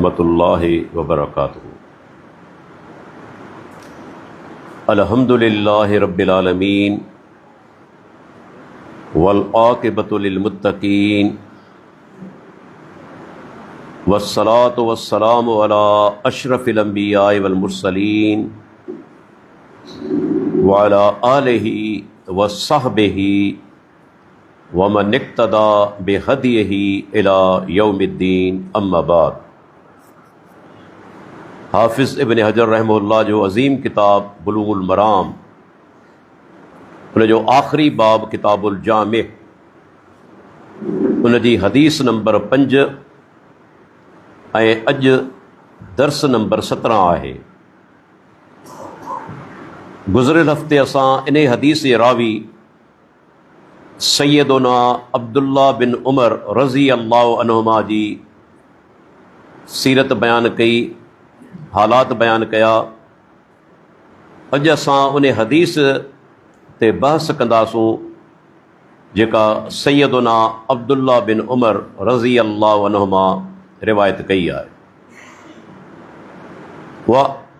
रहमतुल्लाहि व बरकातुहू। अल्हम्दुलिल्लाहि रब्बिल आलमीन वल आक़िबतु लिल मुत्तक़ीन वस्सलातु वस्सलामु अला अशरफिल अंबियाइ वल मुरसलीन व अला आलिहि व सहबिहि व मन इक्तदा बिहदियहि इला यौमिद्दीन, अम्मा बाद। हाफिज़ इब्न हजर रहमहुल्लाह जो अज़ीम किताब बुलूगुल मराम उन जो आख़िरी बाब किताबुल जामे उन जी हदीस नंबर 5 ऐं अॼु दर्स नंबर 17 आहे। गुज़िरियल हफ़्ते असां इन हदीस जे रावी सैयदुना अब्दुल्ला बिन उमर रज़ी अल्लाहु अन्हुमा जी सीरत बयान कई, हालात बयान कया। अॼु असां उन हदीस ते बहस कंदासूं जेका सैयदुना अब्दुल्ला बिन उमर रज़ी अल्लाहु अन्हुमा रिवायत कई आहे। व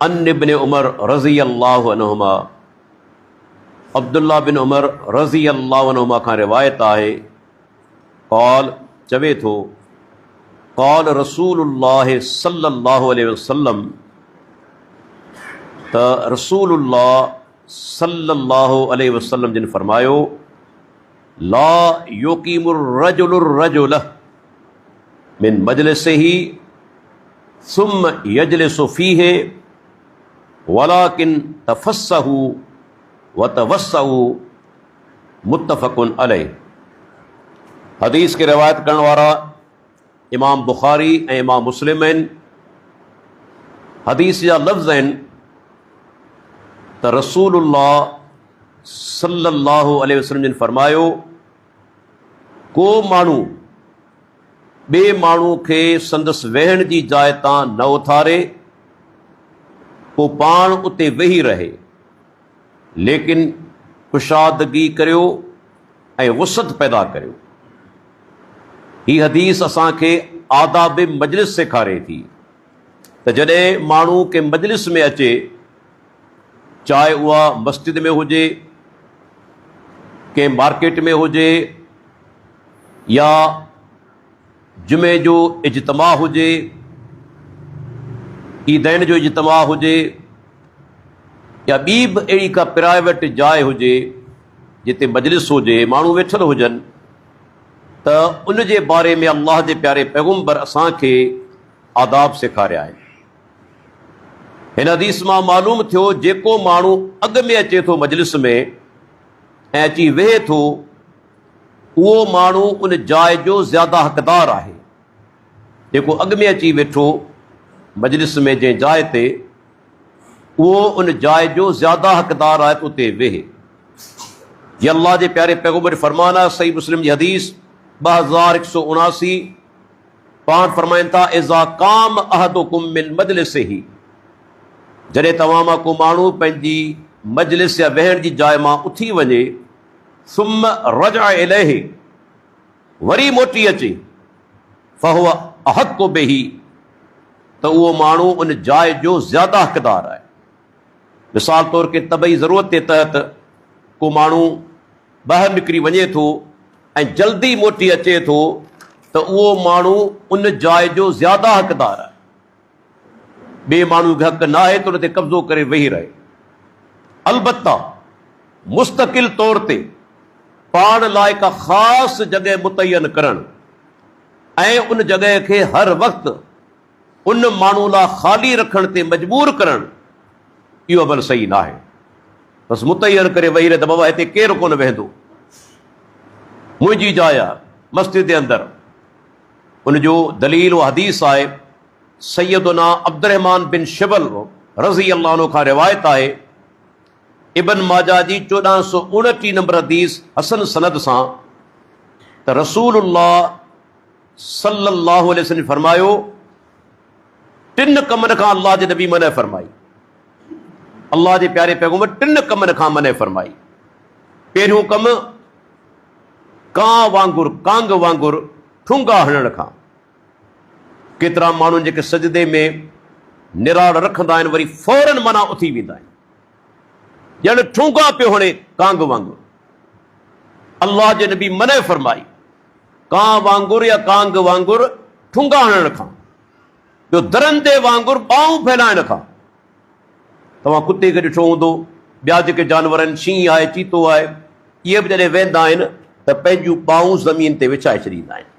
अन इब्न उमर रज़ी अल्लाहु अन्हुमा, अब्दुल्ला बिन उमर रज़ी अल्लाहु अन्हुमा खां रिवायत आहे, क़ाल चवे थो, क़ाल रसूलुल्लाह सल्लल्लाहु अलैहि वसल्लम, त रसूलुल्लाह सल्लल्लाहु अलैहि वसल्लम जिन फरमायो, ला युकीमुर रजुलुर रजुल मिन मजलिसिही सुम्म यजलिसु फीहि वलाकिन तफस्सहु व तवस्सहु, मुत्तफ़क़ुन अलैह। हदीस की रिवायत करण वारा इमाम बुखारी ऐं इमाम मुस्लिम आहिनि। हदीस जा लफ़्ज़ आहिनि त रसूलुल्लाह सल्लल्लाहु अलैहि वसल्लम जिन फरमायो, को माण्हू ॿिए माण्हू खे संदसि वेहण जी जाइ तां न उथारे, पोइ पाण उते वेही रहे, लेकिन कुशादगी करियो ऐं वुसत पैदा करियो। हीअ हदीस असांखे आदाब मजलिस सेखारे थी त जॾहिं माण्हू के मजलिस में अचे, चाहे उहा मस्जिद में हुजे, कंहिं मार्केट में हुजे, या जुमे जो इज्तिमा हुजे, ईदैन जो इज्तिमा हुजे, या ॿी बि अहिड़ी का प्राइवेट जाइ हुजे जिते मजलिस हुजे, माण्हू वेठल हुजनि, त उन जे बारे में अल्लाह जे प्यारे पैगम्बर असांखे आदाब सेखारिया आहिनि। हिन हदीस मां मालूम थियो, जेको माण्हू अॻु में अचे थो मजलिस में ऐं अची वेहे थो, उहो माण्हू उन जाइ जो ज़्यादा हक़दार आहे। जेको अॻु में अची वेठो मजलिस में जंहिं जाइ ते, उहो उन जाइ जो ज़्यादा हक़दार आहे त उते वेहे। ये अल्लाह जे प्यारे पैगम्बर फरमान आहे। सही मुस्लिम जी हदीस 2179 पाण फरमाइनि था, इज़ा काम अहदुकुम मिन मजलिसिही, जॾहिं तव्हां मां को माण्हू पंहिंजी मजलिस या वेहण जी जाइ मां उथी वञे, सुम्म रजा इलैहि, वरी मोटी अचे, फहुव अहक़्क़ु बिही, त उहो माण्हू उन जाइ जो ज़्यादा हक़दार आहे। मिसाल तौर ते तबई ज़रूरत जे तहत को माण्हू ॿाहिरि निकिरी वञे थो ऐं जल्दी मोटी अचे थो, त उहो माण्हू उन जाइ जो ज़्यादा हक़दार आहे। ॿिए माण्हू खे हक़ न आहे त उन ते कब्ज़ो करे वेही रहे। अलबत्ता मुस्तक़िल तौर ते पाण लाइ का ख़ासि जॻह मुतयन करणु ऐं उन जॻह खे हर वक़्तु उन माण्हू लाइ ख़ाली रखण ते मजबूर करणु, इहो अमल सही न आहे। बसि मुतयन करे वेही रहे त बाबा हिते केरु कोन वेहंदो, मुंहिंजी जाइ आहे मस्जिद जे अंदरि। उन जो दलील व हदीस आहे, सैयदुना अब्दुर्रहमान बिन शिबल रज़ी अल्लाह अन्हु खां रिवायत आहे, इब्न माजा जी 1429 नंबर हदीस हसन सनद सां, त रसूलुल्लाह सल्लल्लाहु अलैहि वसल्लम फरमायो, 3 कमनि खां अल्लाह जे नबी मना फरमाई। अल्लाह जे प्यारे पैगम्बर 3 कमनि खां मना फरमाई। पहिरियों कमु, कांग वांगुरु ठुंगा हणण खां। केतिरा माण्हू जेके सजदे में निराड़ रखंदा आहिनि वरी फौरन माना उथी वेंदा आहिनि, ॼण ठूंगा पियो हणे कांग वांगुरु। अल्लाह जे नबी मने फरमाई कां वांगुरु या कांग वांगुरु ठूंगा हणण खां, ॿियो दरंदे वांगुरु ॿाहूं फैलाइण खां। तव्हां कुते खे ॾिठो हूंदो, ॿिया जेके जानवर आहिनि, शींहं आहे, चीतो आहे, इहे बि जॾहिं वेंदा आहिनि त पंहिंजूं ॿाहूं ज़मीन ते विछाए छॾींदा आहिनि।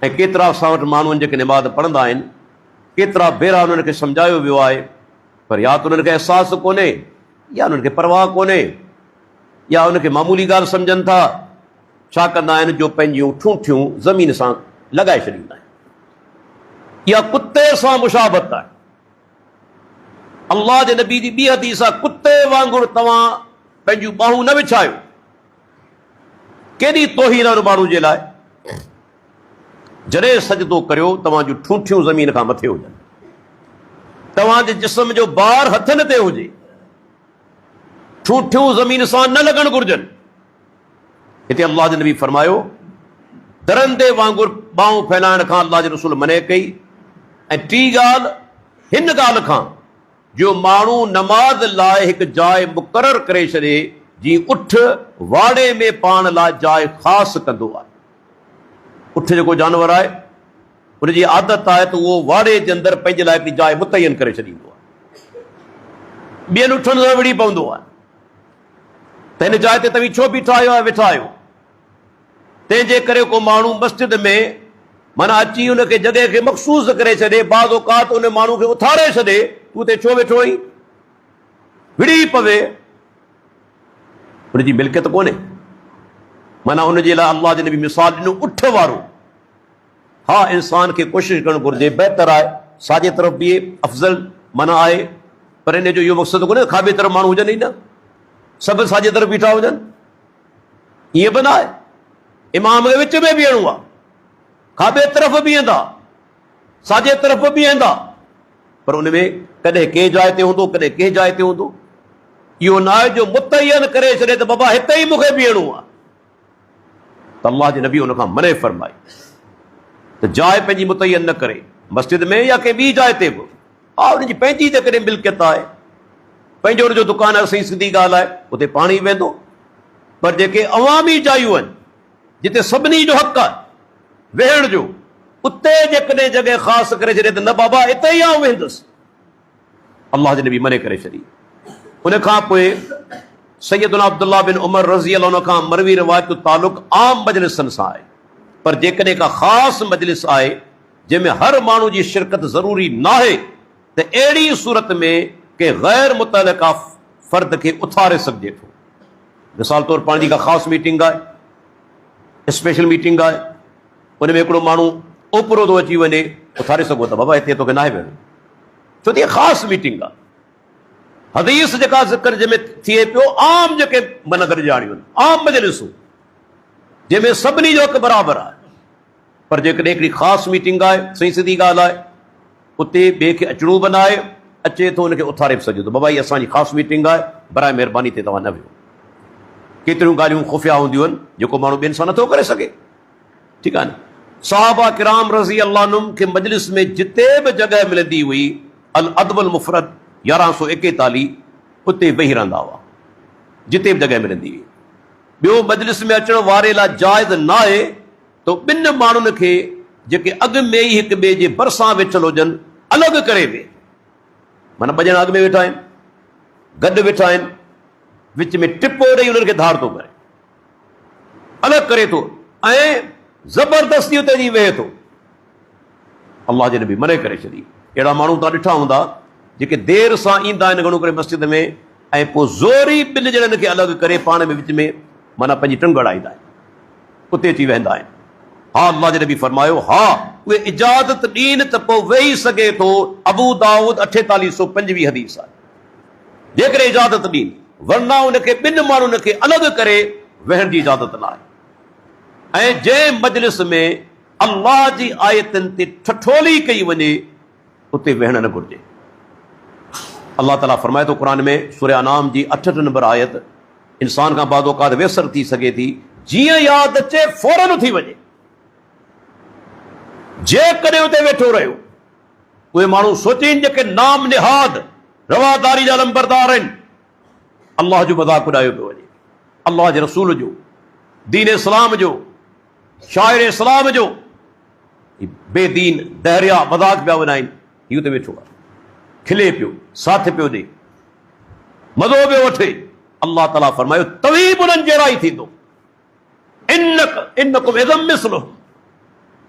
ऐं केतिरा असां वटि माण्हू जेके निमाज़ पढ़ंदा आहिनि, केतिरा भेरा उन्हनि खे सम्झायो वियो आहे, पर या त उन्हनि खे अहसासु कोन्हे, या उन्हनि खे परवाह कोन्हे, या उनखे मामूली ॻाल्हि सम्झनि था। छा कंदा आहिनि, जो पंहिंजियूं ठूठियूं ज़मीन सां लॻाए छॾींदा आहिनि। इहा कुते सां मुशाबत आहे। अल्लाह जे नबी जी ॿी हदीस आहे, कुते वांगुरु तव्हां पंहिंजूं ॿाहूं न विछायो। केॾी तोहीन आहे माण्हू जे लाइ। जॾहिं सजदो करियो तव्हां जूं ठूठियूं ज़मीन खां मथे हुजनि, तव्हांजे जिस्म जो भार हथनि ते हुजे, ठूठियूं ज़मीन सां न लॻणु घुरिजनि। हिते अल्लाह जे नबी फरमायो दरंदे वांगुरु ॿाहूं फैलाइण खां अल्लाह जे रसूल मने कई। ऐं टी ॻाल्हि हिन ॻाल्हि खां जो माण्हू नमाज़ लाइ हिकु जाइ मुक़ररु करे छॾे, जीअं उठ वाड़े में पाण लाइ जाइ ख़ासि कंदो आहे। उठ जेको जानवर आहे उनजी आदत आहे त उहो वाड़े जे अंदरि पंहिंजे लाइ हिकिड़ी जाइ मुतयन करे छॾींदो आहे, ॿियनि उठनि सां विड़ी पवंदो आहे। त हिन जाइ ते तव्हीं छो बीठा आहियो ऐं वेठा आहियो? तंहिंजे करे को माण्हू मस्जिद में माना अची उनखे जॻह खे मखसूस करे छॾे, बाज़ औक़ात उन माण्हू खे उथारे छॾे, तूं ते छो वेठो आहीं, विड़ी पवे, उनजी मिल्कियत कोन्हे। माना उनजे लाइ अल्लाह जे नबी मिसाल ॾिनो उठ वारो। हा, इंसान खे कोशिशि करणु घुरिजे, बहितर आहे साॼे तरफ़ बीहे, अफ़ज़ल माना आहे, पर इन जो इहो मक़सदु कोन्हे खाॿे तरफ़ माण्हू हुजनि ई न, सभु साॼे तरफ़ बीठा हुजनि, ईअं बि न आहे। इमाम खे विच में बीहणो आहे, खाॿे तरफ़ बीहंदा, साॼे तरफ़ बीहंदा, पर उन में कॾहिं कंहिं जाइ ते हूंदो, कॾहिं कंहिं जाइ ते हूंदो। इहो न आहे जो मुतयन करे छॾे त बाबा हिते ई मूंखे बीहणो आहे। त अल्लाह जे नबी हुन खां मने फरमाई त जाइ पंहिंजी मुतयन न करे, मस्जिद में या कंहिं ॿी जाइ ते बि। हा, हुनजी पंहिंजी जेकॾहिं मिल्कियत आहे, पंहिंजो हुनजो दुकानु आहे, सही सिधी ॻाल्हि आहे, उते पाणी वेंदो। पर जेके अवामी जायूं आहिनि जिते सभिनी जो हक़ आहे वेहण जो, उते जेकॾहिं जॻह ख़ासि करे छॾे त न बाबा हिते ई आउं वेंदुसि, अल्लाह जे नबी मने करे छॾी। उन खां पोइ सैयदना अब्दुल्लाह बिन उमर रज़ी अल्लाह खां मरवी रिवायत जो तालुक़ आम मजलिसनि सां आहे, पर जेकॾहिं का ख़ासि मजलिस आहे जंहिंमें हर माण्हू जी शिरकत ज़रूरी नाहे, त अहिड़ी सूरत में के गैर मुतअल्लिक़ा फ़र्द खे उथारे सघिजे थो। मिसाल तौरु पाण जी का ख़ासि मीटिंग आहे, स्पेशल मीटिंग आहे, उन में हिकिड़ो माण्हू ओपरो थो अची वञे, उथारे सघो था बाबा हिते तोखे नाहे वेहणो, छो त इहा ख़ासि मीटिंग आहे। हदीस जेका ज़िक्र जंहिंमें थिए पियो, आम जेके मन गॾिजाणियूं आहिनि, आम मजलिसूं जंहिंमें सभिनी जो हक़ बराबरि आहे। पर जेकॾहिं हिकिड़ी ख़ासि मीटिंग आहे, सही सिधी ॻाल्हि आहे, उते ॿिए खे अचणो बि न आहे, अचे थो उनखे उथारे बि सघे थो, बाबा हीअ असांजी ख़ासि मीटिंग आहे, बराए महिरबानी ते तव्हां न वियो। केतिरियूं ॻाल्हियूं ख़ुफ़िया हूंदियूं आहिनि जेको माण्हू ॿियनि सां नथो करे सघे, ठीकु आहे न। सहाबा किराम रज़ी अल्लाह अन्हुम खे मजलिस में जिते बि जॻह मिलंदी हुई, अल अदबुल मुफ़रद 1141, उते वेही रहंदा हुआ, जिते बि जॻह मिलंदी हुई। ॿियो मजलिस में अचण वारे लाइ जाइज़ न आहे त ॿिनि माण्हुनि खे जेके अॻु में ई हिक ॿिए जे भरिसां वेठल हुजनि अलॻि करे वेह, माना ॿ ॼणा अॻु में वेठा आहिनि, गॾु वेठा आहिनि, विच में टिपो ॾेई उन्हनि खे धार थो करे, अलॻि करे थो ऐं ज़बरदस्ती उते जी वेहे थो। अल्लाह जे नबी मने करे छॾी। अहिड़ा माण्हू तव्हां ॾिठा हूंदा जेके देरि सां ईंदा आहिनि घणो करे मस्जिद में, ऐं पोइ ज़ोरी ॿिनि ॼणनि खे अलॻि करे पाण में विच में माना पंहिंजी टंग अड़ाईंदा आहिनि, उते अची वेहंदा आहिनि। हा, अल्लाह जे नबी फरमायो, हा उहे इजाज़त ॾीन त पोइ वेही सघे थो। अबू दाऊद 4850 हदीस आहे, जेकॾहिं इजाज़त ॾीन, वरना उनखे ॿिनि माण्हुनि खे अलॻि करे वेहण जी इजाज़त न आहे। ऐं जंहिं मजलिस में अल्लाह जी आयतनि ते ठठोली कई वञे उते वेहण न घुरिजे। अल्लाह ताला फरमाए थो क़ुरान में सूरह अनाम जी 68 नंबर आयत, इंसान खां बाद औकात वेसर थी सघे थी, जीअं यादि अचे फौरन उथी वञे, जेकॾहिं उते वेठो रहियो, उहे माण्हू सोचीनि जेके नाम निहाद रवादारी जा नंबरदार आहिनि, अल्लाह जो मज़ाक उॾायो पियो वञे, अल्लाह जे रसूल जो, दीन इस्लाम जो, शाइर इस्लाम जो। बेदीन दहरिया मज़ाक पिया वञाइनि, हीउ उते वेठो आहे, खिले पियो, साथ पियो ॾे, मज़ो पियो वठे। अल्लाह ताला फरमायो तव्हीं बि उन्हनि जहिड़ा ई थींदो, इन्नकुम इज़म मिस्लुहुम,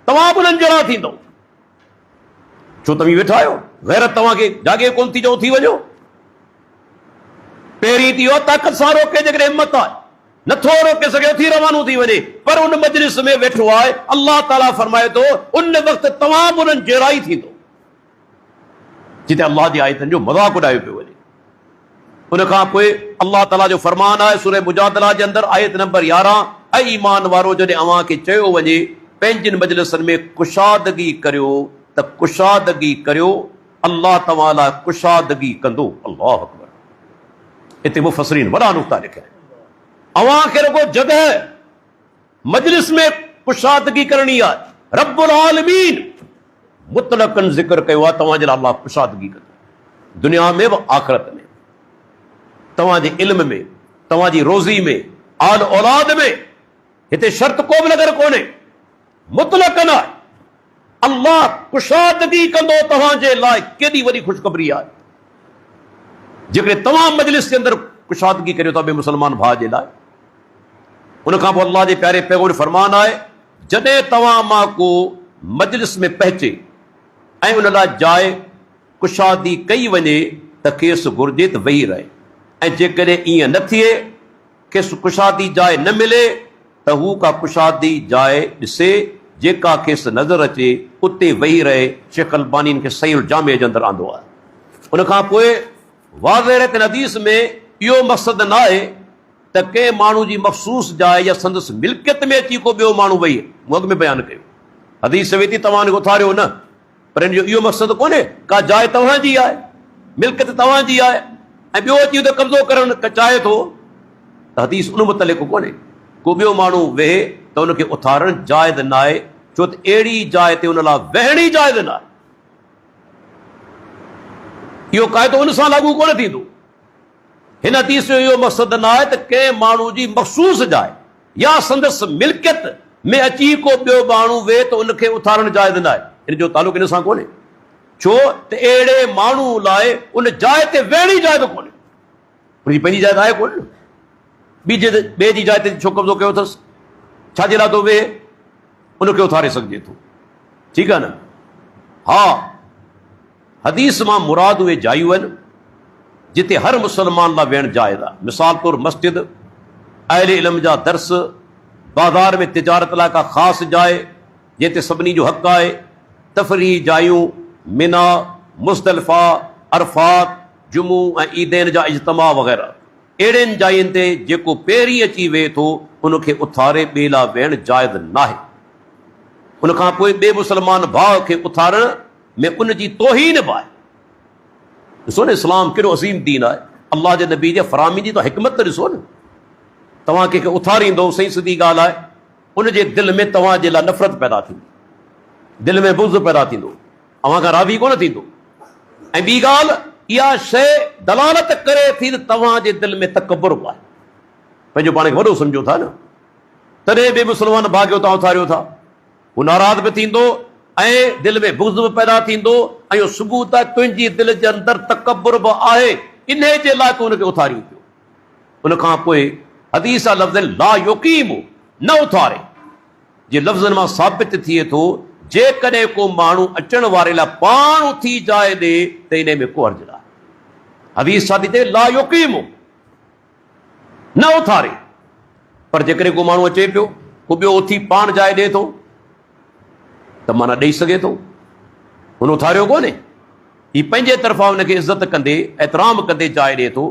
तव्हां बि उन्हनि जहिड़ा थींदो। छो तव्हीं वेठा आहियो, गैरत तव्हांखे जागे कोन थी, जो थी वञो। पहिरीं थी वियो ताक़त सां रोके, जेकॾहिं हिम्मत आहे, नथो रोके सघे थी रवानो थी वञे, पर उन मजलिस में वेठो आहे। अल्लाह ताला फरमाए थो उन वक़्तु तव्हां बि उन्हनि जहिड़ा ई थींदो, जिते अल्लाह जी आयतनि जो मज़ाक उॾायो पियो वञे। उन खां पोइ अल्लाह ताला जो फरमान आहे सूरह मुजादला जे अंदरि आयत नंबर 11, ऐं ईमान वारो जॾहिं अव्हां खे चयो वञे पंहिंजनि मजलिसनि में कुशादगी करियो, त कुशादगी करियो, अल्लाह तव्हां लाइ कुशादगी कंदो। अल्लाह अकबर। हिते मुफ़स्सिरीन वॾा नुक़्ता लिखिया आहिनि। अव्हां खे रुगो जॻह मजलिस में कुशादगी करणी आहे, रब्बुल आलमीन मुतलक़न ज़िक्र कयो आहे तव्हांजे लाइ अल्लाह कुशादगी कंदो, दुनिया में बि आख़िरत में, तव्हांजे इल्म में, तव्हांजी रोज़ी में, आल औलाद में। हिते शर्त को बि नज़र कोन्हे, मुतलक़न आहे, अल्लाह कुशादगी कंदो तव्हांजे लाइ। केॾी वॾी ख़ुशख़बरी आहे जेकॾहिं तव्हां मजलिस जे अंदरि कुशादगी करियो था ॿिए मुस्लमान भाउ जे लाइ। उन खां पोइ अल्लाह जे प्यारे पैगंबर फरमान आहे, जॾहिं तव्हां मां को मजलिस में पहुचे ऐं उन लाइ जाइ कुशादी कई वञे त खेसि घुर्जे त वेही रहे, ऐं जेकॾहिं ईअं न थिए, खेसि कुशादी जाइ न मिले, त हू का कुशादी जाइ ॾिसे जेका खेसि नज़र अचे, उते वेही रहे। शेख अलबानी खे सहीह जामे जे अंदरि आंदो आहे। उन खां पोइ वाज़ेह हदीस में इहो मक़सदु न आहे त कंहिं माण्हू जी मख़सूस जाइ या संदसि मिल्कियत में अची को ॿियो माण्हू वेही, मूं अॻु में बयानु कयो, हदीस वेती तव्हां उथारियो न, पर हिन जो इहो मक़सदु कोन्हे का जाइ तव्हांजी आहे, मिल्कियत तव्हांजी आहे ऐं ॿियो अची हुते कब्ज़ो करणु चाहे थो, त हदीस उन मुतलिक़ कोन्हे। को ॿियो माण्हू वेहे त उनखे उथारणु जाइज़ न आहे, छो त अहिड़ी जाइ ते उन लाइ वेहणी जाइज़ न आहे। इहो क़ाइदो उन सां लागू कोन थींदो। हिन हदीस जो इहो मक़सदु न आहे त कंहिं माण्हू जी मख़सूस जाइ या संदसि मिल्कियत में अची को ॿियो माण्हू वेहे त उनखे उथारणु जाइज़ न आहे। हिन जो तालुक़ु इन सां कोन्हे, छो त अहिड़े माण्हू लाइ उन जाइ ते वेहणी जाइज़ कोन्हे, उनजी पंहिंजी जाइ आहे कोन, ॿिए जी जाइ ते छो कब्ज़ो कयो अथसि, छाजे लाइ थो वेहे, उनखे उथारे सघिजे थो, ठीकु आहे न। हा, हदीस मां मुराद उहे जायूं आहिनि जिते हर मुसलमान लाइ वेहणु जाइज़ आहे। मिसाल तौरु मस्जिद, अहले इल्म जा दर्स, बाज़ार में तिजारत लाइ का ख़ासि जाइ जिते सभिनी जो हक़ आहे, तफ़रीह जायूं, मिना, मुज़दलिफ़ा, अरफ़ात, जुमू ऐं ईदैन जा इज्तिमा वग़ैरह। अहिड़ियुनि जायुनि ते जेको पहिरीं अची वेहे थो उनखे उथारे ॿिए लाइ वेहणु जाइज़ न आहे। उन खां पोइ ॿिए मुस्लमान भाउ खे उथारण में उनजी तौहीन बि आहे। ॾिसो न इस्लाम कहिड़ो अज़ीम दीन आहे, अल्लाह जे नबी जे फ़रामी जी त हिकमत त ॾिसो न। तव्हां कंहिंखे उथारींदो, सही सिधी ॻाल्हि आहे, उनजे दिलि में तव्हांजे लाइ नफ़रत पैदा थींदी, दिलि में बुग़्ज़ पैदा थींदो, अव्हां खां राज़ी कोन थींदो। ऐं ॿी ॻाल्हि, इहा शइ दलालत करे थी त तव्हांजे दिलि में तकबुर बि आहे, पंहिंजो पाण खे वॾो सम्झो था न, तॾहिं बि मुस्लमान भाउ खे तव्हां उथारियो था, हू नाराज़ बि थींदो ऐं दिलि में बुग़्ज़ बि पैदा थींदो, ऐं इहो सबूत आहे तुंहिंजी दिलि जे अंदरि तकबुर बि आहे, इन जे लाइ तूं हुनखे उथारी पियो। उन खां पोइ हदीस आहे लफ़्ज़ ला युक़ीमु, न उथारे, जे लफ़्ज़नि मां साबित थिए थो जेकॾहिं को माण्हू अचण वारे लाइ पाण उथी जाइ ॾे त इन में को अर्ज़ न आहे। हदीस छा थी थिए, ला युक़ीमु, न उथारे। पर जेकॾहिं को माण्हू अचे पियो, को ॿियो उथी पाण जाइ ॾिए थो त माना ॾेई सघे थो, हुन उथारियो कोन्हे, हीउ पंहिंजे तरफ़ां हुनखे इज़त कंदे, एतिराम कंदे जाइ ॾिए थो,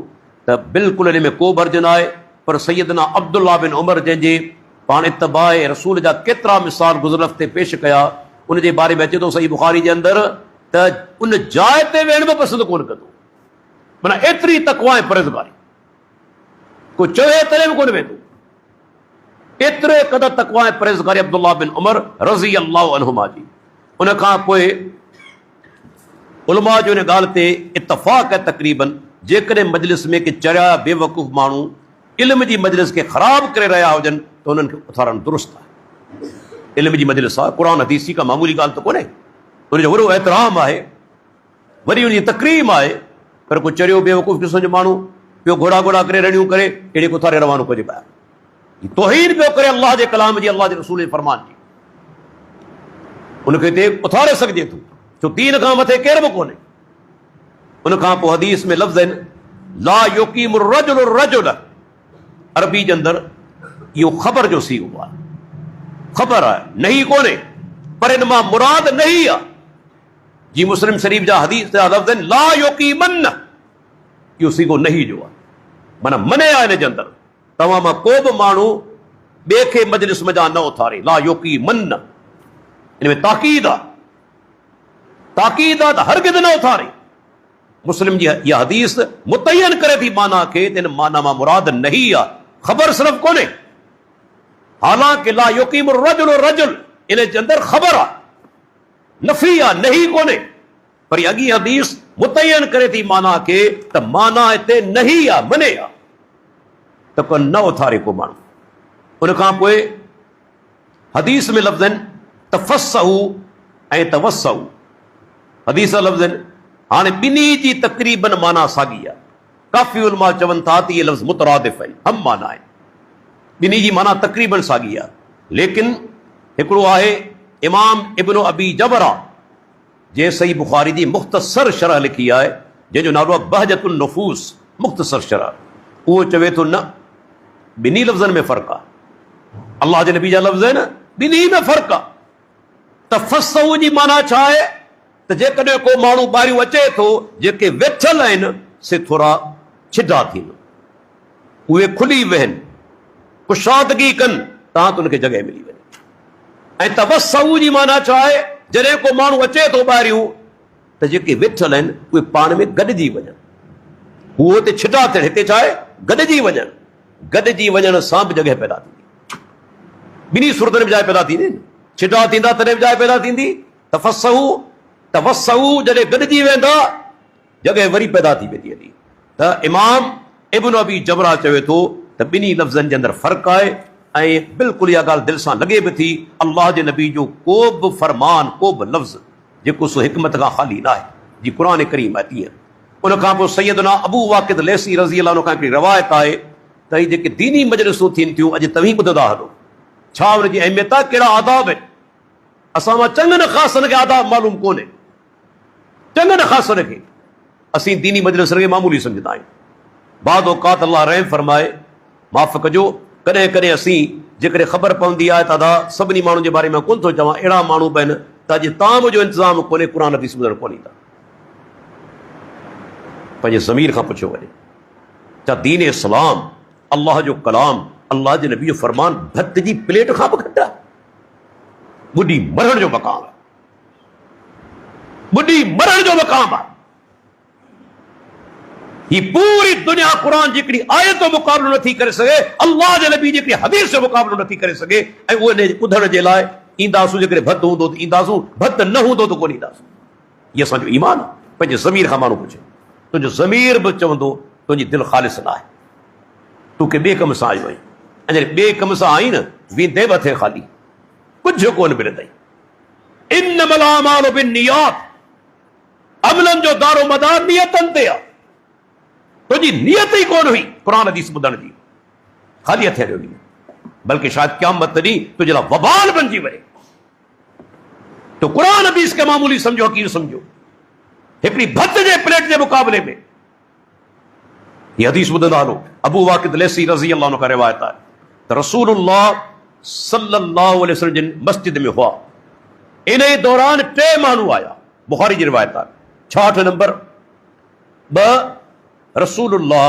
त बिल्कुलु इन में को बि अर्ज़ न आहे। पर सैयदना अब्दुल्लाह बिन उमर जंहिंजे पाण इत्तिबाए रसूल जा केतिरा मिसाल गुज़िरियल हफ़्ते पेश कया, उनजे बारे में अचे थो सही बुखारी जे अंदरि त उन जाइ ते वेहण बि पसंदि कोन कंदो, माना एतिरी तक़वा ऐं परहेज़गारी, को चवे तॾहिं बि कोन वेंदो, एतिरे क़दर तक़वा ऐं परहेज़गारी अब्दुल्लाह बिन उमर रज़ी अल्लाहु अन्हुमा जी। उन खां पोइ उलमा जो इन ॻाल्हि ते इतफ़ाक़ आहे तक़रीबन जेकॾहिं मजलिस में के चरिया बेवकूफ़ माण्हू इल्म जी मजलिस खे ख़राब करे रहिया हुजनि त उन्हनि खे उथारणु दुरुस्त आहे। इल्म जी मजलिस आहे, क़ुर हदीस का मामूली ॻाल्हि त कोन्हे, उनजो वॾो एतिराम आहे, वरी उनजी तकरीम आहे। पर को चरियो बेवकूफ़ क़िस्म जो माण्हू पियो घोड़ा घोड़ा करे रड़ियूं करे अहिड़े को उथारे रवानो कजे ॿाहिरि, तौहीन पियो करे अल्लाह जे कलाम जी, अल्लाह जे रसूल जे फरमान जी, उनखे हिते उथारे सघिजे थो, छो दीन खां मथे केर बि कोन्हे। उन खां पोइ हदीस में लफ़्ज़ आहिनि ला युक़ीमु रजुलु रजुल, अरबी जे अंदरि इहो ख़बर जो सीगो आहे, ख़बर आहे, नहीं कोन्हे, पर इन मां मुराद नहीं आहे। जी मुस्लिम शरीफ़ जा हदीस जा लफ़्ज़ आहिनि ला युक़ीमन्न, इहो सीगो नहीं जो आहे, माना मने आहे इन जे अंदरि तव्हां मां को बि माण्हू ॿिए खे मजलिस में जा न उथारे, ला युक़ीमन्न, इन में ताकीद आहे, ताकीद आहे त हरगिज़ न उथारे। मुस्लिम जी इहा हदीस मुतयन करे थी माना खे, त इन माना मां मुराद नहीं आहे, ख़बर सिर्फ़ कोन्हे। हालांकि ला युक़ीमु रजुलु रजुल इन जे अंदरि ख़बर आहे, नफ़ी आहे, नहीं कोन्हे, पर अॻी हदीस मुतयन करे थी माना खे त माना हिते नहीं आहे, मने आहे, त को न उथारे को माण्हू। उन खां पोइ हदीस में लफ़्ज़ आहिनि तफ़स्सहू ऐं तवस्सहू, हदीस लफ़्ज़ आहिनि। हाणे ॿिन्ही जी तक़रीबन माना साॻी आहे, काफ़ी उलमा चवनि था त इहे लफ़्ज़ मुतरादिफ़ आहिनि, हम माना आहिनि, ॿिन्ही जी माना तक़रीबन साॻी आहे। लेकिन हिकिड़ो आहे इमाम इब्न अबी जबरा जंहिं सही बुखारी जी मुख़्तसर शरह लिखी आहे, जंहिंजो नालो आहे बहजतुन नुफूस, मुख़्तसर शरह, उहो चवे थो न ॿिन्ही लफ़्ज़नि में फ़र्क़ु आहे, अल्लाह जे नबी जा लफ़्ज़ आहिनि, ॿिन्ही में फ़र्क़ु आहे। तफ़स्सहू जी माना छा आहे त जेकॾहिं को माण्हू ॿाहिरियों अचे थो, जेके वेठल आहिनि से थोरा छिॾा थियनि, उहे खुली वहनि, कुशादगी कनि, तव्हां त उनखे जॻह मिली वञे। ऐं तवस्सहू जी माना छा आहे, जॾहिं को माण्हू अचे थो ॿाहिरियों त जेके वेठल आहिनि उहे पाण में गॾिजी वञनि, उहो हिते छिॾा थियनि, हिते छा आहे गॾिजी वञनि, गॾिजी वञण सां बि जॻह पैदा थींदी, ॿिन्ही सूरतुनि में जाइ पैदा थींदी, छिॾा थींदा तॾहिं बि जाइ पैदा थींदी। तवस्सहू जॾहिं गॾिजी वेंदा जॻह वरी पैदा थी वेंदी हली। त इमाम इब्न अबी जबरा चवे थो त ॿिन्ही लफ़्ज़नि जे अंदरि फ़र्क़ु आहे, ऐं बिल्कुलु इहा ॻाल्हि दिलि सां लॻे बि थी, अल्लाह जे नबी जो को बि फरमान, को बि लफ़्ज़ जेको सो हिकमत खां ख़ाली न आहे, जी क़ुर करीम आहे तीअं। उन खां पोइ सैयदना अबू वाक़िद लैसी रज़ी अल्लाह अन्हु खां हिकिड़ी रवायत आहे त हीअ जेके दीनी मजलिसूं थियनि थियूं अॼु तव्हीं ॿुधंदा हलो, छा उनजी अहमियत आहे, कहिड़ा आदाब आहिनि। असां मां चङनि ख़ासनि खे आदाब मालूम कोन्हे, चङनि ख़ासनि खे असीं दीनी मजलिस खे मामूली सम्झंदा आहियूं। बाद औक़ात अल्लाह रहम फरमाए, माफ़ कजो, कॾहिं कॾहिं असीं जेकॾहिं ख़बर पवंदी आहे त अदा सभिनी माण्हुनि जे बारे में कोन थो चवां, अहिड़ा माण्हू बि आहिनि त अॼु ताम जो इंतज़ाम कोन्हे, क़ुर हदीस ॿुधण कोन ईंदा, पंहिंजे ज़मीर खां पुछियो वञे त दीन इस्लाम, अल्लाह जो कलाम, अल्लाह जे नबी जो फरमान भत जी प्लेट खां बि घटि आहे। ॿुधी मरण जो मक़ाम आहे, ॿुधी मरण जो मक़ाम आहे। ही पूरी दुनिया क़ुर जी हिकिड़ी आयत जो मुक़ाबिलो नथी करे सघे, अल्लाह जे नबी जी हिकिड़ी हदीस जो मुक़ाबिलो नथी करे सघे, ऐं उहे ॿुधण जे लाइ ईंदासूं, जेकॾहिं भत हूंदो त ईंदासूं, भत न हूंदो त कोन ईंदासूं। इहो असांजो ईमान आहे। पंहिंजे ज़मीर खां माण्हू पुछे, तुंहिंजो ज़मीर बि चवंदो तुंहिंजी दिलि ख़ालिस न आहे, तूं के ॿिए कम सां आयो आहीं, ऐं जॾहिं ॿिए कम सां आई न वेंदे बि थिए ख़ाली, कुझु कोन मिलंदई। इन्नमल अमालु बिन्नियात, अमलनि जो दारो मदार नियतनि ते आहे। तुंहिंजी नियत ई कोन हुई क़ुर हदीस ॿुधण जी, ख़ाली हथे हलियो वञे, बल्कि शायदि क़यामत ॾींहुं तुंहिंजे लाइ वबाल बणिजी वञे। तो क़ुर हदीस खे मामूली सम्झो, हक़ीर सम्झो, हिकिड़ी भत जे प्लेट जे मुक़ाबले में हीअ हदीस ॿुधंदा हलो। अबू वाक़िद लैसी रज़ी अल्लाह अन्हु खां रिवायत आहे त रसूलुल्लाह सल्लल्लाहु अलैहि वसल्लम जिन मस्जिद में हुआ, इन दौरान 3 माण्हू आया, बुखारी जी रिवायत आहे 66 नंबर। 2 रसूलुल्लाह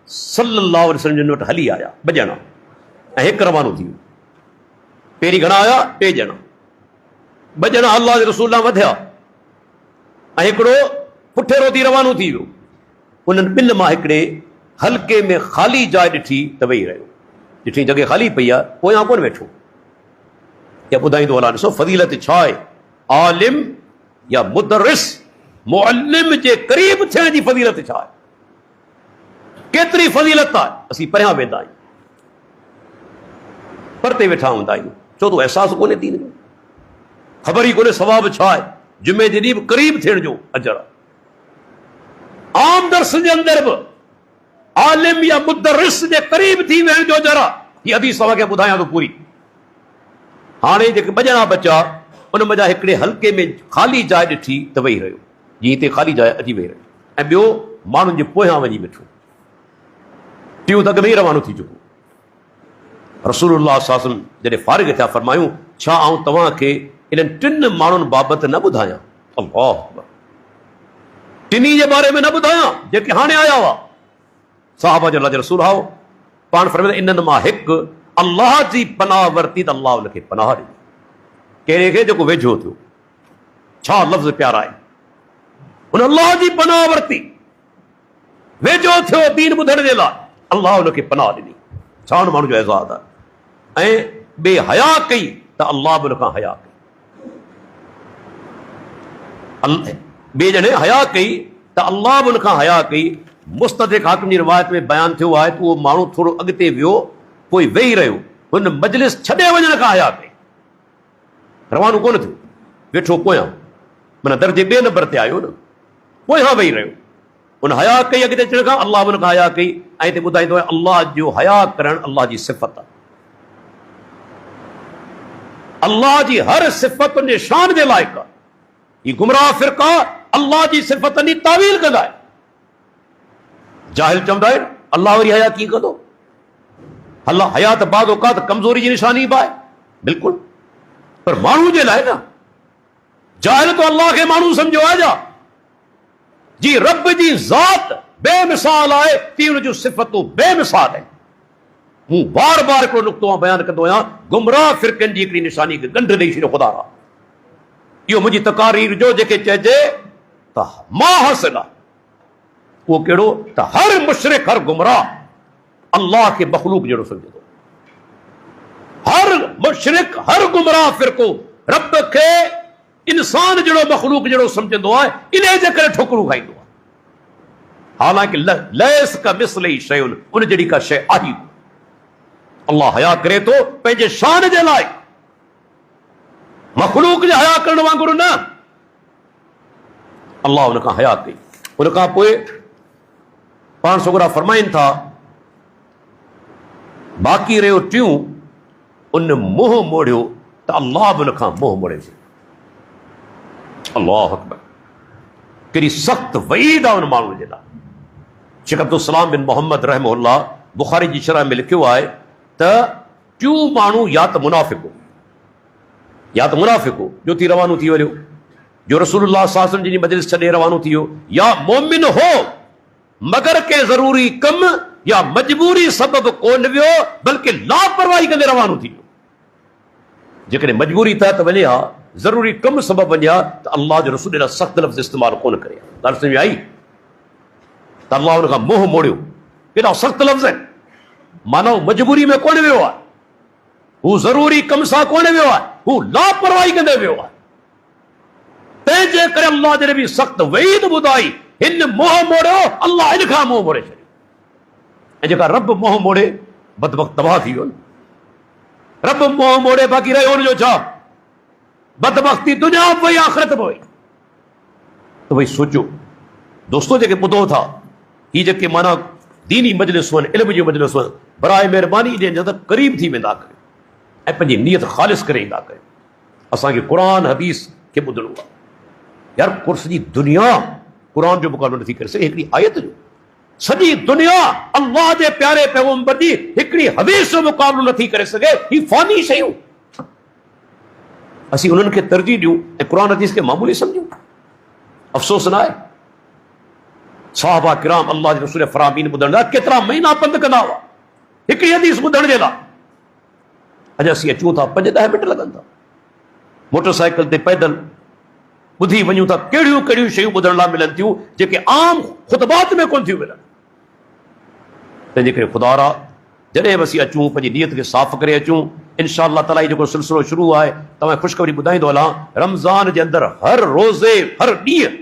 सल्लल्लाहु अलैहि वसल्लम जिन वटि हली आया, 2 ॼणा, ऐं 1 रवानो थी वियो। पहिरीं घणा आया? 3 ॼणा, 2 ॼणा अल्लाह जे रसूल ॾांहुं वधिया, ऐं हिकिड़ो पुठियां थी रवानो थी वियो। उन्हनि 2 मां हिकिड़े हल्के में ख़ाली जाइ ॾिठी त वेही रहियो, ॾिठी जॻह ख़ाली पई आहे, पोयां कोन वेठो। या ॿुधाईंदो अलाह, ॾिसो फज़ीलत छा आहे आलिम या मुदरिस मुअल्लिम जे क़रीब थियण जी फज़ीलत छा आहे? केतिरी फज़ीलत आहे। असीं परियां वेंदा आहियूं, परते वेठा हूंदा आहियूं, छो तो अहसासु कोन्हे दीन जो, ख़बर ई कोन्हे सवाबु छा आहे। जुमे जे ॾींहुं बि क़रीब थियण जो अजर आहे। आम दर्स जे अंदरि बि आलिम या मुदरिस जे क़रीब थी वेहण जो अजर आहे। हीअ हदीस तव्हांखे ॿुधायां थो पूरी। हाणे जेके ॿ ॼणा बचा, उन मज़ा हिकिड़े हल्के में ख़ाली जाइ ॾिठी त वेही रहियो, जीअं हिते ख़ाली जाइ अची वेही रहियो, ऐं ॿियो माण्हुनि जे पोयां वञी बीठो, टियों त अॻ में ई रवानो थी चुको। रसूलुल्लाह सल्लल्लाहु अलैहि वसल्लम जॾहिं फारिग थिया फरमायूं, छा आऊं तव्हांखे इन्हनि टिनि माण्हुनि बाबति न ॿुधायां? अल्लाह अकबर, टिनी जे बारे में न ॿुधायां जेके हाणे आया हुआ? साहबा जो अल्लाह जो रसूल आओ, पाण फरमाईंदा इन्हनि मां हिकु अल्लाह जी पनाह वरिती त अल्लाह हुनखे पनाह ॾिनी। कहिड़े खे? जेको वेझो थियो। छा लफ़्ज़ प्यारा आहे। हुन अल्लाह जी पनाह वरिती, वेझो थियो दीन ॿुधण जे लाइ, अल्लाह हुनखे पनाह ॾिनी। छा हुन माण्हू जो एज़ाज़ आहे। ऐं ॿिए हया कई त अल्लाह बि हुनखां हया कई। ॿिए ॼणे हया कई त अल्लाह बि हुनखां हया कई। मुस्तदरिक हाकिम जी रिवायत में बयानु थियो आहे त उहो माण्हू थोरो अॻिते वियो, पोइ वेही रहियो, हुन मजलिस छॾे वञण खां हया कई, रवानो कोन थियो, वेठो पोयां, माना दर्जे ॿिए नंबर ते आयो न, पोयां वेही रहियो। हुन हया कई अॻिते अचण खां, अल्लाह बि हुनखां हया कई। ऐं हिते ॿुधाईंदो आहे अल्लाह जो हया करणु अल्लाह जी सिफ़त आहे। अल्लाह जी हर सिफ़त जे शान जे लाइक़ु आहे। ही गुमराह फ़िरका अल्लाह जी सिफ़तनि जी तावील कंदा आहिनि। जाहिल चवंदा आहिनि अल्लाह वरी हया कीअं कंदो? अल्लाह हया त बाद औक़ात कमज़ोरी जी निशानी बि आहे, बिल्कुलु, पर माण्हू जे लाइ न। जाहिल तो अल्लाह खे माण्हू सम्झो आहे छा? जी रब जी ज़ात बेमिसाल आहे, तीअं हुन जूं सिफ़तूं बेमिसाल आहिनि। मूं बार बार हिकिड़ो नुक़्तो बयानु कंदो आहियां, गुमराह फ़िरक़नि जी हिकिड़ी निशानी खे गंढ ॾेई छॾियो ख़ुदा आहे। इहो मुंहिंजी तकारीर जो जेके चइजे त माहसिल आहे, उहो कहिड़ो त हर मुशरिक, हर गुमराह अल्लाह खे मख़लूक जहिड़ो सम्झे थो। हर मुशरिक, हर गुमराह फ़िरक़ो रब खे इंसान जहिड़ो, मख़लूक जहिड़ो सम्झंदो आहे, इन जे करे ठोकरूं खाईंदो आहे। हालांकि लैस का मिस्लही शयुन, उन जहिड़ी का शइ आहे। अल्लाह हया करे थो पंहिंजे शान जे लाइ, मख़लूक जे हया करण वांगुरु न। अल्लाह हुनखां हया कई। उनखां पोइ पाण सोगरा फरमाइनि था, बाक़ी रहियो टियों, उन मुंहुं मोड़ियो त अल्लाह बि हुनखां मुंहुं मोड़े। अल्लाह अकबर, केॾी सख़्त वईद आहे उन माण्हू जे लाइ। शेख अब्दुल बिन मोहम्मद रहमहुल्लाह बुखारी जी शरह में लिखियो आहे त टियों माण्हू या त मुनाफ़िक़ हो, या त मुनाफ़िक़ हो जो थी रवानो थी वञो, जो रसूलुल्लाह सल्लल्लाहु अलैहि वसल्लम जी मजलिस छॾे रवानो थी वियो, या मोमिन हो मगर के ज़रूरी कम या मजबूरी सबब कोन वियो, बल्कि लापरवाही कंदे रवानो थी वियो। जेकॾहिं मजबूरी तहत वञे हा, ज़रूरी कम सबब वञे हा, त अल्लाह जो रसूल एॾा सख़्त लफ़्ज़ इस्तेमालु कोन करे। ॻाल्हि सम्झ में आई? त अल्लाह हुनखां मुंहुं मोड़ियो, केॾा सख़्त लफ़्ज़ आहिनि। माना मजबूरी में कोन वियो आहे, हू ज़रूरी कम सां कोन वियो आहे, हू लापरवाही कंदे वियो आहे। तंहिंजे करे अल्लाह जॾहिं बि सख़्त वईद ॿुधाई, हिन मुंहुं मोड़ियो, अल्लाह इन खां मुंहुं मोड़े छॾियो। ऐं जेका रब मुंहुं मोड़े, बदबख़्त तबाह थी वियो न। रब मुंहुं मोड़े, बाक़ी रहियो हुनजो छा? बदबख़्ती दुनिया बि वई, आख़िरत बि वई। त भई सोचो दोस्तो, जेके ॿुधो था, ही जेके माना दीनी मजलिसूं आहिनि, इल्म जी मजलिसूं आहिनि, बराए महिरबानी इन जे अंदरि क़रीब थी वेंदा कयो ऐं पंहिंजी नियत ख़ालिस करे ईंदा कयो। असांखे क़ुर हदीस खे ॿुधणो आहे। यार सॼी दुनिया क़ुर जो मुक़ाबिलो नथी करे सघे हिकिड़ी आयत जो। सॼी दुनिया अल्लाह जे प्यारे पैगंबर जी हिकिड़ी हदीस जो मुक़ाबिलो नथी करे सघे। ही फ़ानी शयूं असीं उन्हनि खे तरजीह ॾियूं ऐं क़ुर हदीस खे मामूली सम्झूं। अफ़सोस न आहे, सहाबा किराम अल्लाह जे रसूल फरामीन ॿुधण लाइ केतिरा महीना पंधु कंदा हुआ हिकिड़ी हदीस ॿुधण जे लाइ। अॼु असीं अचूं था 5-10 मिंट लॻनि था, मोटरसाइकिल ते पैदल ॿुधी वञूं था। कहिड़ियूं कहिड़ियूं शयूं ॿुधण लाइ मिलनि थियूं जेके आम ख़ुतबात में कोन थियूं मिलनि। तंहिंजे करे ख़ुदा रा जॾहिं बि असीं अचूं, पंहिंजी नियत खे साफ़ करे अचूं। इंशा अल्लाह ताला जेको सिलसिलो शुरू आहे, तव्हां ख़ुशख़बरी ॿुधाईंदो हलां, रमज़ान जे अंदरि हर रोज़े हर ॾींहुं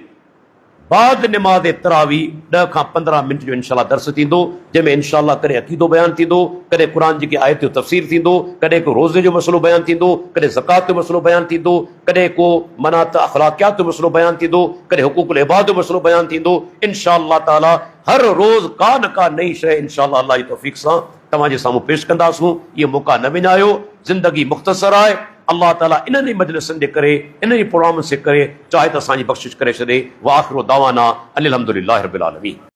बाद निमाज़ तरावी 10 खां 15 मिंट जो इंशाअल्लाह दर्स थींदो, जंहिंमें इंशाअल्लाह कॾहिं अक़ीदो बयानु थींदो, कॾहिं क़ुरान जी आयत जो तफ़सीर थींदो, कॾहिं को रोज़े जो मसइलो बयानु थींदो, कॾहिं ज़कात जो मसइलो बयानु थींदो, कॾहिं को मना त अख़लाक़ियात जो मसइलो बयानु थींदो, कॾहिं हुकूकुल इबाद जो मसइलो बयानु थींदो। इंशाअल्लाह ताला हर रोज़ का न का नई शइ इंशाअल्लाह अल्लाह जी तौफ़ीक़ सां तव्हांजे साम्हूं पेश कंदासूं। इहो मौक़ा न विञायो, ज़िंदगी मुख़्तसर आहे। अल्लाह ताला इन्हनि मजलिसनि जे करे, इन्हनि प्रोग्राम जे करे चाहे त असांजी बख़्शिश करे छॾे। व आख़िरु दावाना अनिल हम्दुलिल्लाहि रब्बिल आलमीन।